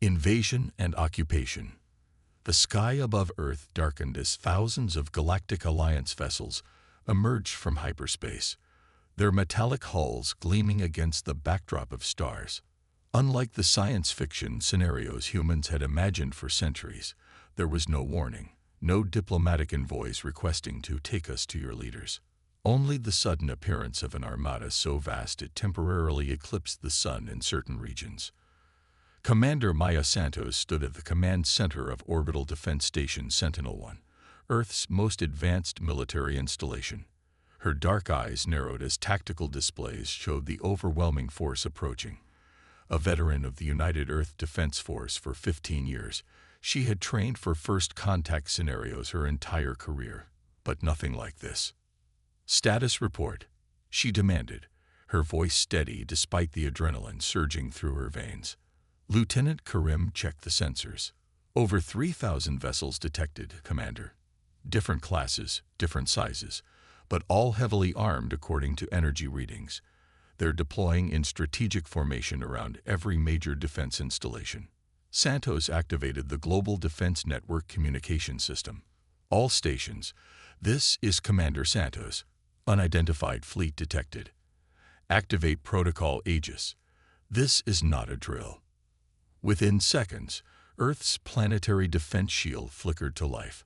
Invasion and occupation. The sky above Earth darkened as thousands of Galactic Alliance vessels emerged from hyperspace, their metallic hulls gleaming against the backdrop of stars. Unlike the science fiction scenarios humans had imagined for centuries, there was no warning, no diplomatic envoys requesting to take us to your leaders. Only the sudden appearance of an armada so vast it temporarily eclipsed the sun in certain regions. Commander Maya Santos stood at the command center of Orbital Defense Station Sentinel-1, Earth's most advanced military installation. Her dark eyes narrowed as tactical displays showed the overwhelming force approaching. A veteran of the United Earth Defense Force for 15 years, she had trained for first contact scenarios her entire career, but nothing like this. "Status report," she demanded, her voice steady despite the adrenaline surging through her veins. Lieutenant Karim checked the sensors. "Over 3,000 vessels detected, Commander. Different classes, different sizes, but all heavily armed according to energy readings. They're deploying in strategic formation around every major defense installation." Santos activated the Global Defense Network communication system. "All stations, this is Commander Santos. Unidentified fleet detected. Activate Protocol Aegis. This is not a drill." Within seconds, Earth's planetary defense shield flickered to life,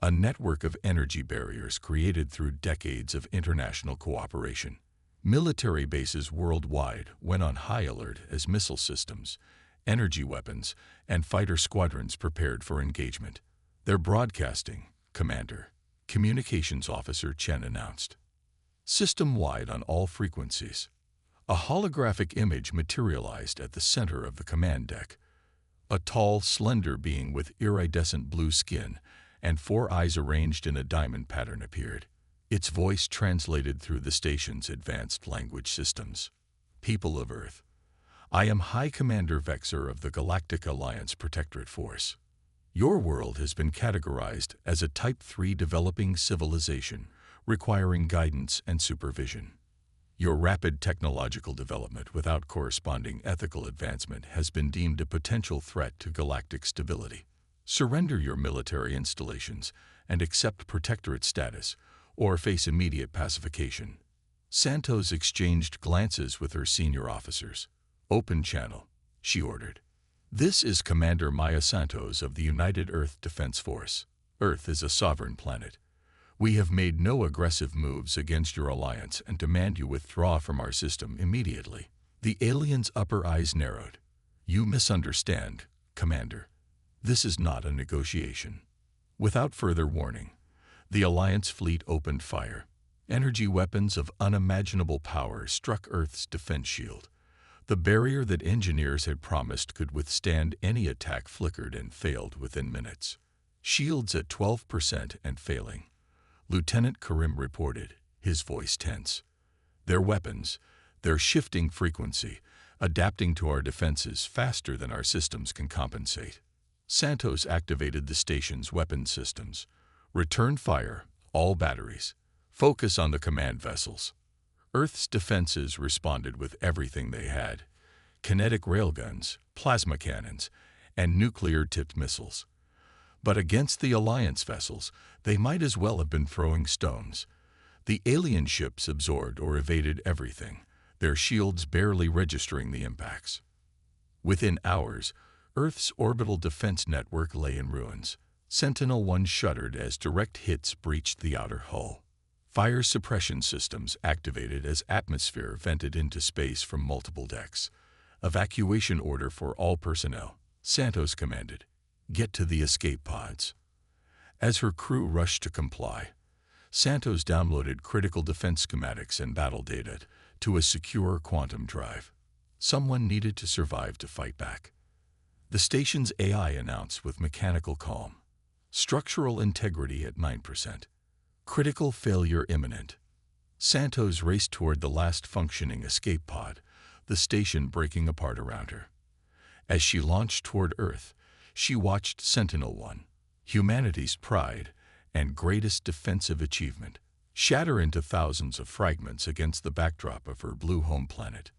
a network of energy barriers created through decades of international cooperation. Military bases worldwide went on high alert as missile systems, energy weapons, and fighter squadrons prepared for engagement. "They're broadcasting, Commander," Communications Officer Chen announced. "System-wide on all frequencies." A holographic image materialized at the center of the command deck. A tall, slender being with iridescent blue skin and 4 eyes arranged in a diamond pattern appeared. Its voice translated through the station's advanced language systems. "People of Earth, I am High Commander Vexor of the Galactic Alliance Protectorate Force. Your world has been categorized as a Type 3 developing civilization requiring guidance and supervision. Your rapid technological development without corresponding ethical advancement has been deemed a potential threat to galactic stability. Surrender your military installations and accept protectorate status, or face immediate pacification." Santos exchanged glances with her senior officers. "Open channel," she ordered. "This is Commander Maya Santos of the United Earth Defense Force. Earth is a sovereign planet. We have made no aggressive moves against your alliance and demand you withdraw from our system immediately." The alien's upper eyes narrowed. "You misunderstand, Commander. This is not a negotiation." Without further warning, the Alliance fleet opened fire. Energy weapons of unimaginable power struck Earth's defense shield. The barrier that engineers had promised could withstand any attack flickered and failed within minutes. "Shields at 12% and failing," Lieutenant Karim reported, his voice tense. "Their weapons, their shifting frequency, adapting to our defenses faster than our systems can compensate." Santos activated the station's weapon systems. "Return fire, all batteries. Focus on the command vessels." Earth's defenses responded with everything they had: kinetic railguns, plasma cannons, and nuclear-tipped missiles. But against the Alliance vessels, they might as well have been throwing stones. The alien ships absorbed or evaded everything, their shields barely registering the impacts. Within hours, Earth's orbital defense network lay in ruins. Sentinel-1 shuddered as direct hits breached the outer hull. Fire suppression systems activated as atmosphere vented into space from multiple decks. "Evacuation order for all personnel," Santos commanded. "Get to the escape pods." As her crew rushed to comply, Santos downloaded critical defense schematics and battle data to a secure quantum drive. Someone needed to survive to fight back. The station's AI announced with mechanical calm. "Structural integrity at 9%. Critical failure imminent." Santos raced toward the last functioning escape pod, the station breaking apart around her. As she launched toward Earth, she watched Sentinel-1, humanity's pride and greatest defensive achievement, shatter into thousands of fragments against the backdrop of her blue home planet.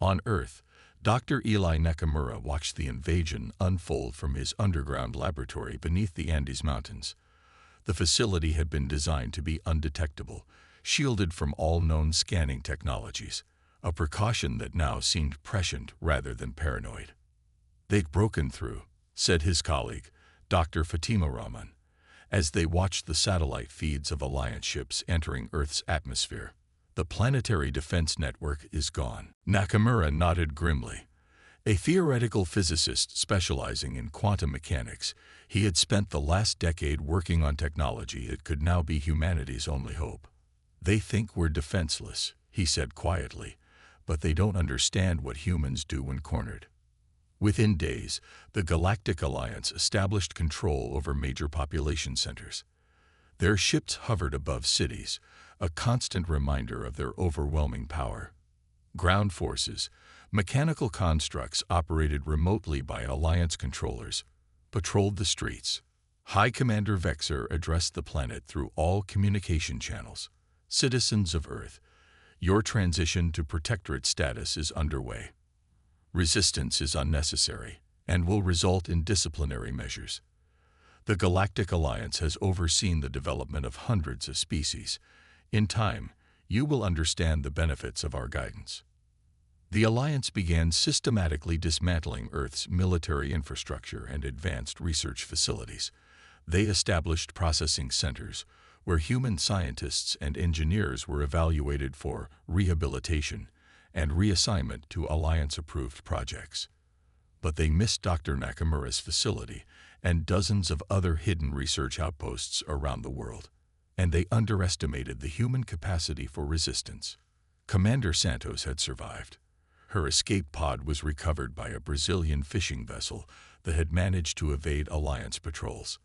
On Earth, Dr. Eli Nakamura watched the invasion unfold from his underground laboratory beneath the Andes Mountains. The facility had been designed to be undetectable, shielded from all known scanning technologies, a precaution that now seemed prescient rather than paranoid. "They'd broken through," said his colleague, Dr. Fatima Rahman, as they watched the satellite feeds of Alliance ships entering Earth's atmosphere. "The planetary defense network is gone." Nakamura nodded grimly. A theoretical physicist specializing in quantum mechanics, he had spent the last decade working on technology that could now be humanity's only hope. "They think we're defenseless," he said quietly, "but they don't understand what humans do when cornered." Within days, the Galactic Alliance established control over major population centers. Their ships hovered above cities, a constant reminder of their overwhelming power. Ground forces, mechanical constructs operated remotely by Alliance controllers, patrolled the streets. High Commander Vexer addressed the planet through all communication channels. "Citizens of Earth, your transition to protectorate status is underway. Resistance is unnecessary and will result in disciplinary measures. The Galactic Alliance has overseen the development of hundreds of species. In time, you will understand the benefits of our guidance." The Alliance began systematically dismantling Earth's military infrastructure and advanced research facilities. They established processing centers where human scientists and engineers were evaluated for rehabilitation and reassignment to Alliance-approved projects. But they missed Dr. Nakamura's facility and dozens of other hidden research outposts around the world, and they underestimated the human capacity for resistance. Commander Santos had survived. Her escape pod was recovered by a Brazilian fishing vessel that had managed to evade Alliance patrols.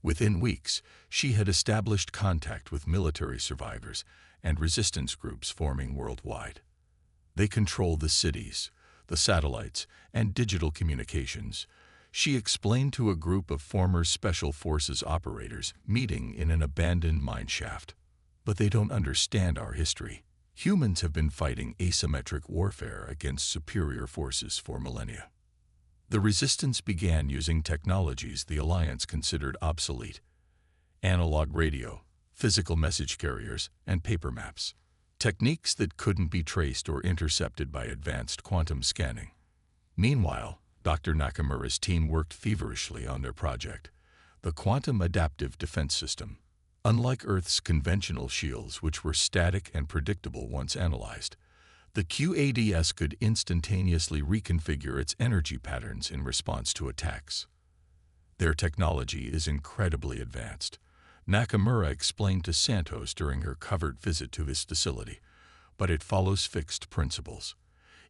Within weeks, she had established contact with military survivors and resistance groups forming worldwide. They controlled the cities, the satellites, and digital communications. She explained to a group of former Special Forces operators meeting in an abandoned mine shaft. "But they don't understand our history. Humans have been fighting asymmetric warfare against superior forces for millennia. The resistance began using technologies the Alliance considered obsolete: analog radio, physical message carriers, and paper maps. Techniques that couldn't be traced or intercepted by advanced quantum scanning. Meanwhile, Dr. Nakamura's team worked feverishly on their project, the Quantum Adaptive Defense System. Unlike Earth's conventional shields, which were static and predictable once analyzed, the QADS could instantaneously reconfigure its energy patterns in response to attacks. "Their technology is incredibly advanced," Nakamura explained to Santos during her covered visit to his facility, "but it follows fixed principles.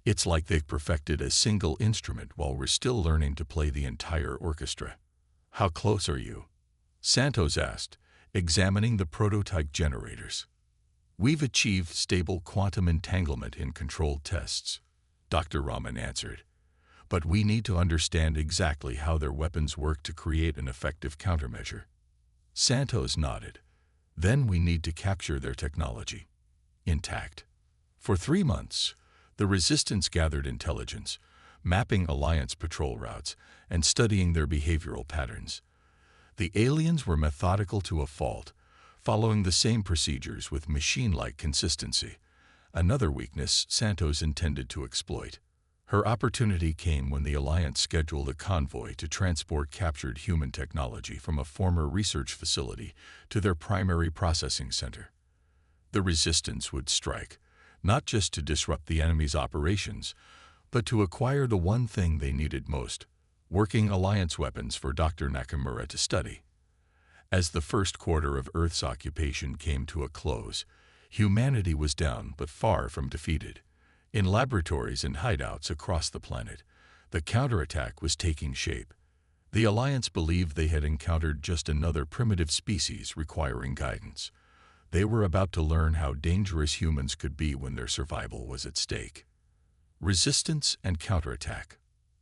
It's like they've perfected a single instrument while we're still learning to play the entire orchestra." "How close are you?" Santos asked, examining the prototype generators. "We've achieved stable quantum entanglement in controlled tests," Dr. Rahman answered. "But we need to understand exactly how their weapons work to create an effective countermeasure." Santos nodded. "Then we need to capture their technology intact." For 3 months, the Resistance gathered intelligence, mapping Alliance patrol routes and studying their behavioral patterns. The aliens were methodical to a fault, following the same procedures with machine-like consistency, another weakness Santos intended to exploit. Her opportunity came when the Alliance scheduled a convoy to transport captured human technology from a former research facility to their primary processing center. The Resistance would strike, not just to disrupt the enemy's operations, but to acquire the one thing they needed most: working Alliance weapons for Dr. Nakamura to study. As the first quarter of Earth's occupation came to a close, humanity was down but far from defeated. In laboratories and hideouts across the planet, the counterattack was taking shape. The Alliance believed they had encountered just another primitive species requiring guidance. They were about to learn how dangerous humans could be when their survival was at stake. Resistance and counterattack.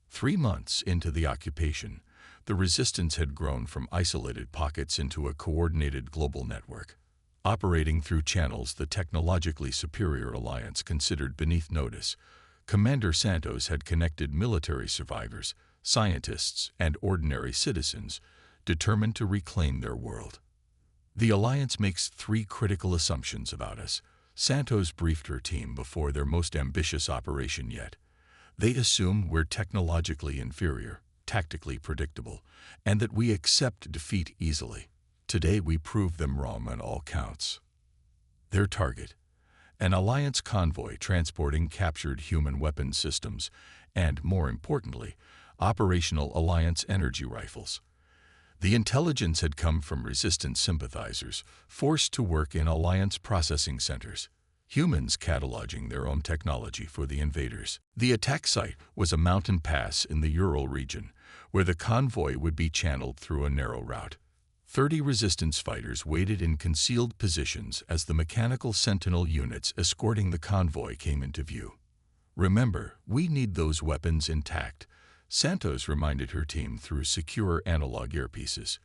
3 months into the occupation, the Resistance had grown from isolated pockets into a coordinated global network, operating through channels the technologically superior Alliance considered beneath notice. Commander Santos had connected military survivors, scientists, and ordinary citizens, determined to reclaim their world. The Alliance makes 3 critical assumptions about us. Santos briefed her team before their most ambitious operation yet. They assume we're technologically inferior, tactically predictable, and that we accept defeat easily. Today we prove them wrong on all counts. Their target: an Alliance convoy transporting captured human weapons systems and, more importantly, operational Alliance energy rifles. The intelligence had come from Resistance sympathizers, forced to work in Alliance processing centers, humans cataloging their own technology for the invaders. The attack site was a mountain pass in the Ural region, where the convoy would be channeled through a narrow route. 30 Resistance fighters waited in concealed positions as the mechanical sentinel units escorting the convoy came into view. "Remember, we need those weapons intact," Santos reminded her team through secure analog earpieces.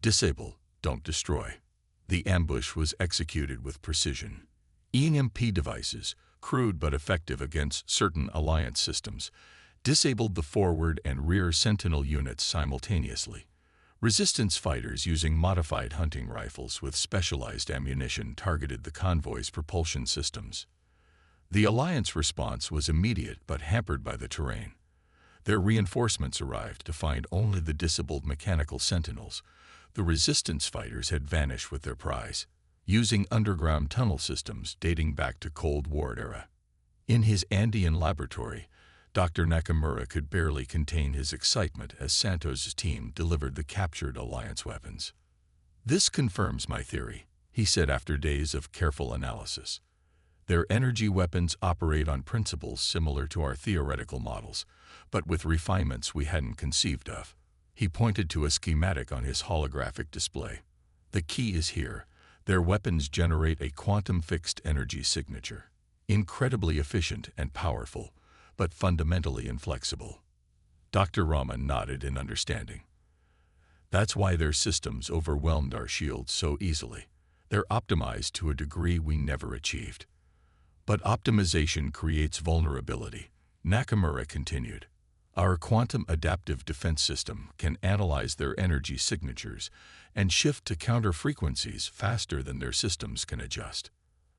"Disable, don't destroy." The ambush was executed with precision. EMP devices, crude but effective against certain Alliance systems, disabled the forward and rear sentinel units simultaneously. Resistance fighters using modified hunting rifles with specialized ammunition targeted the convoy's propulsion systems. The Alliance response was immediate but hampered by the terrain. Their reinforcements arrived to find only the disabled mechanical sentinels. The Resistance fighters had vanished with their prize, using underground tunnel systems dating back to Cold War era. In his Andean laboratory, Dr. Nakamura could barely contain his excitement as Santos' team delivered the captured Alliance weapons. "This confirms my theory," he said after days of careful analysis. "Their energy weapons operate on principles similar to our theoretical models, but with refinements we hadn't conceived of." He pointed to a schematic on his holographic display. "The key is here. Their weapons generate a quantum-fixed energy signature, incredibly efficient and powerful, but fundamentally inflexible." Dr. Rahman nodded in understanding. "That's why their systems overwhelmed our shields so easily. They're optimized to a degree we never achieved." "But optimization creates vulnerability," Nakamura continued. "Our quantum adaptive defense system can analyze their energy signatures and shift to counter frequencies faster than their systems can adjust."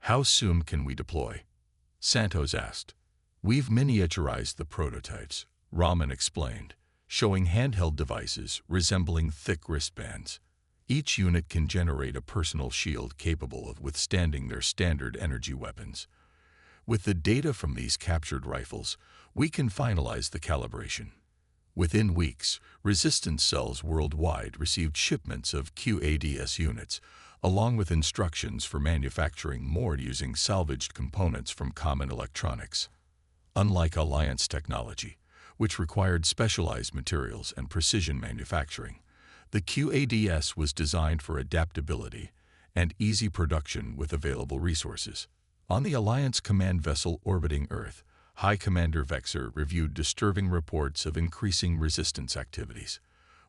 "How soon can we deploy?" Santos asked. "We've miniaturized the prototypes," Rahman explained, showing handheld devices resembling thick wristbands. Each unit can generate a personal shield capable of withstanding their standard energy weapons. With the data from these captured rifles, we can finalize the calibration. Within weeks, Resistance cells worldwide received shipments of QADS units, along with instructions for manufacturing more using salvaged components from common electronics. Unlike Alliance technology, which required specialized materials and precision manufacturing, the QADS was designed for adaptability and easy production with available resources. On the Alliance command vessel orbiting Earth, High Commander Vexer reviewed disturbing reports of increasing Resistance activities.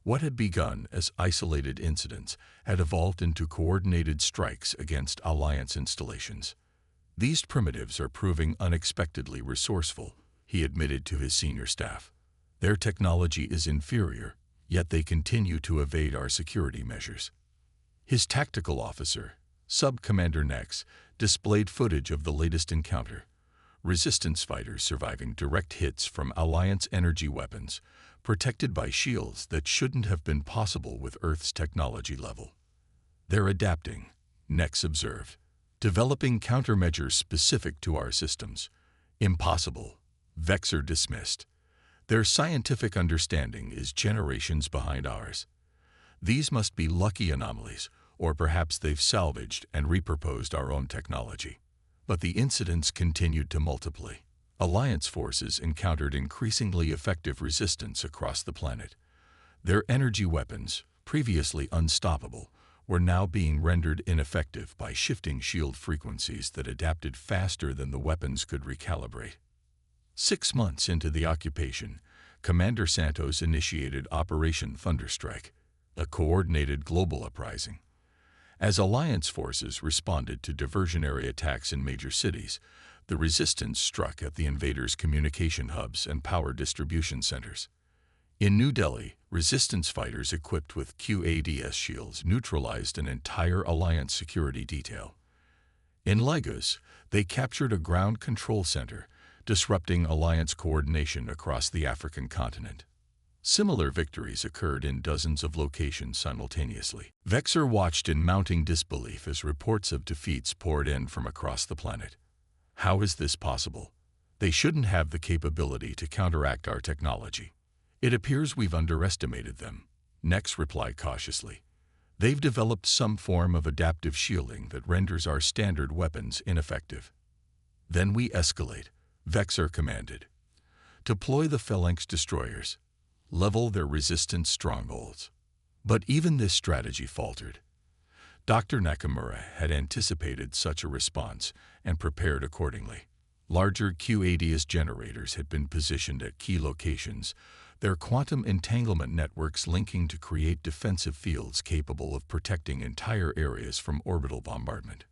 What had begun as isolated incidents had evolved into coordinated strikes against Alliance installations. "These primitives are proving unexpectedly resourceful," he admitted to his senior staff. "Their technology is inferior, yet they continue to evade our security measures." His tactical officer, Sub-Commander Nex, displayed footage of the latest encounter. Resistance fighters surviving direct hits from Alliance energy weapons, protected by shields that shouldn't have been possible with Earth's technology level. "They're adapting," Nex observed, "developing countermeasures specific to our systems." "Impossible," Vexer dismissed. "Their scientific understanding is generations behind ours. These must be lucky anomalies, or perhaps they've salvaged and repurposed our own technology." But the incidents continued to multiply. Alliance forces encountered increasingly effective resistance across the planet. Their energy weapons, previously unstoppable, were now being rendered ineffective by shifting shield frequencies that adapted faster than the weapons could recalibrate. 6 months into the occupation, Commander Santos initiated Operation Thunderstrike, a coordinated global uprising. As Alliance forces responded to diversionary attacks in major cities, the resistance struck at the invaders' communication hubs and power distribution centers. In New Delhi, resistance fighters equipped with QADS shields neutralized an entire Alliance security detail. In Lagos, they captured a ground control center, disrupting Alliance coordination across the African continent. Similar victories occurred in dozens of locations simultaneously. Vexor watched in mounting disbelief as reports of defeats poured in from across the planet. How is this possible? They shouldn't have the capability to counteract our technology. It appears we've underestimated them. Nex replied cautiously. They've developed some form of adaptive shielding that renders our standard weapons ineffective. Then we escalate, Vexor commanded. Deploy the Phalanx destroyers. Level their resistance strongholds. But even this strategy faltered. Dr. Nakamura had anticipated such a response and prepared accordingly. Larger QADS generators had been positioned at key locations, their quantum entanglement networks linking to create defensive fields capable of protecting entire areas from orbital bombardment.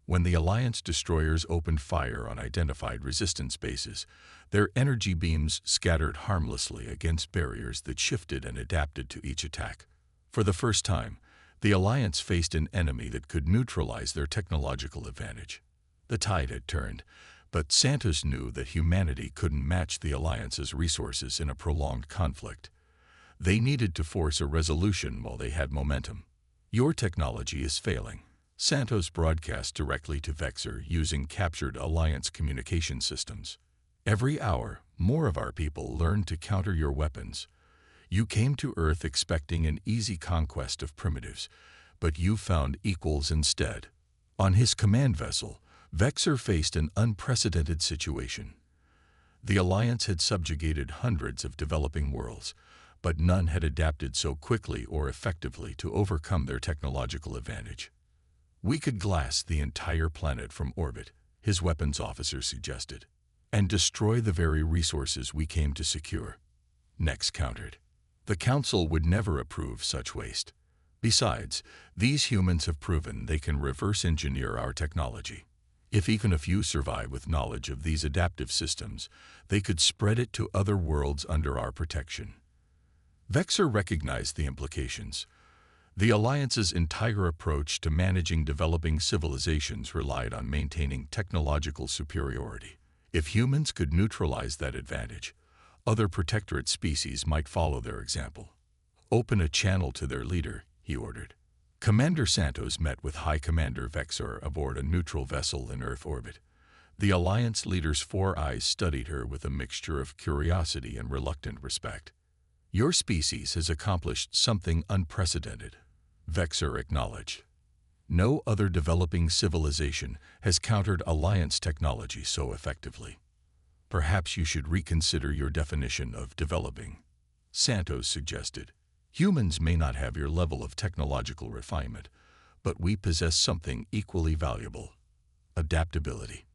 When the Alliance destroyers opened fire on identified resistance bases, their energy beams scattered harmlessly against barriers that shifted and adapted to each attack. For the first time, the Alliance faced an enemy that could neutralize their technological advantage. The tide had turned, but Santos knew that humanity couldn't match the Alliance's resources in a prolonged conflict. They needed to force a resolution while they had momentum. Your technology is failing. Santos broadcast directly to Vexor using captured Alliance communication systems. Every hour, more of our people learn to counter your weapons. You came to Earth expecting an easy conquest of primitives, but you found equals instead. On his command vessel, Vexor faced an unprecedented situation. The Alliance had subjugated hundreds of developing worlds, but none had adapted so quickly or effectively to overcome their technological advantage. We could glass the entire planet from orbit, his weapons officer suggested, and destroy the very resources we came to secure. Nex countered. The Council would never approve such waste. Besides, these humans have proven they can reverse engineer our technology. If even a few survive with knowledge of these adaptive systems, they could spread it to other worlds under our protection. Vexor recognized the implications. The Alliance's entire approach to managing developing civilizations relied on maintaining technological superiority. If humans could neutralize that advantage, other protectorate species might follow their example. Open a channel to their leader, he ordered. Commander Santos met with High Commander Vexor aboard a neutral vessel in Earth orbit. The Alliance leader's 4 eyes studied her with a mixture of curiosity and reluctant respect. Your species has accomplished something unprecedented, Vexor acknowledged. No other developing civilization has countered Alliance technology so effectively. Perhaps you should reconsider your definition of developing, Santos suggested. Humans may not have your level of technological refinement, but we possess something equally valuable: adaptability.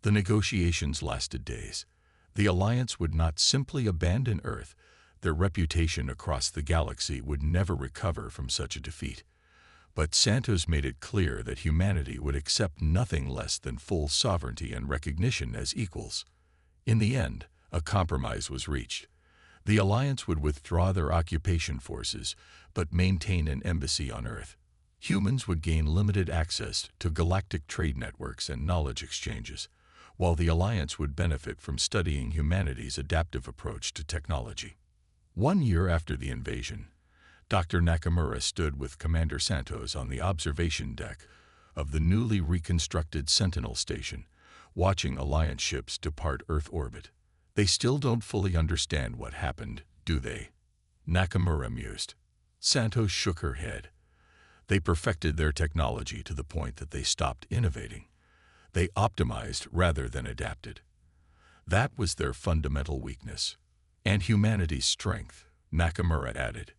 The negotiations lasted days. The Alliance would not simply abandon Earth. Their reputation across the galaxy would never recover from such a defeat. But Santos made it clear that humanity would accept nothing less than full sovereignty and recognition as equals. In the end, a compromise was reached. The Alliance would withdraw their occupation forces, but maintain an embassy on Earth. Humans would gain limited access to galactic trade networks and knowledge exchanges, while the Alliance would benefit from studying humanity's adaptive approach to technology. 1 year after the invasion, Dr. Nakamura stood with Commander Santos on the observation deck of the newly reconstructed Sentinel Station, watching Alliance ships depart Earth orbit. They still don't fully understand what happened, do they? Nakamura mused. Santos shook her head. They perfected their technology to the point that they stopped innovating. They optimized rather than adapted. That was their fundamental weakness. And humanity's strength, Nakamura added.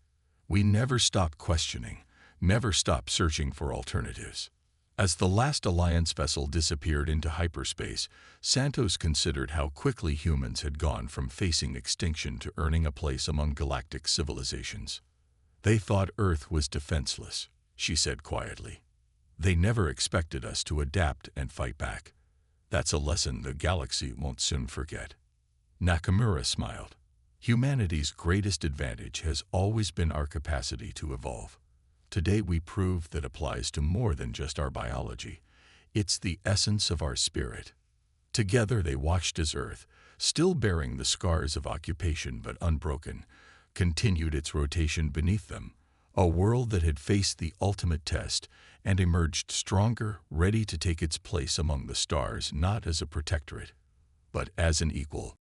We never stopped questioning, never stopped searching for alternatives. As the last Alliance vessel disappeared into hyperspace, Santos considered how quickly humans had gone from facing extinction to earning a place among galactic civilizations. They thought Earth was defenseless, she said quietly. They never expected us to adapt and fight back. That's a lesson the galaxy won't soon forget. Nakamura smiled. Humanity's greatest advantage has always been our capacity to evolve. Today we prove that applies to more than just our biology. It's the essence of our spirit. Together they watched as Earth, still bearing the scars of occupation but unbroken, continued its rotation beneath them, a world that had faced the ultimate test and emerged stronger, ready to take its place among the stars not as a protectorate, but as an equal.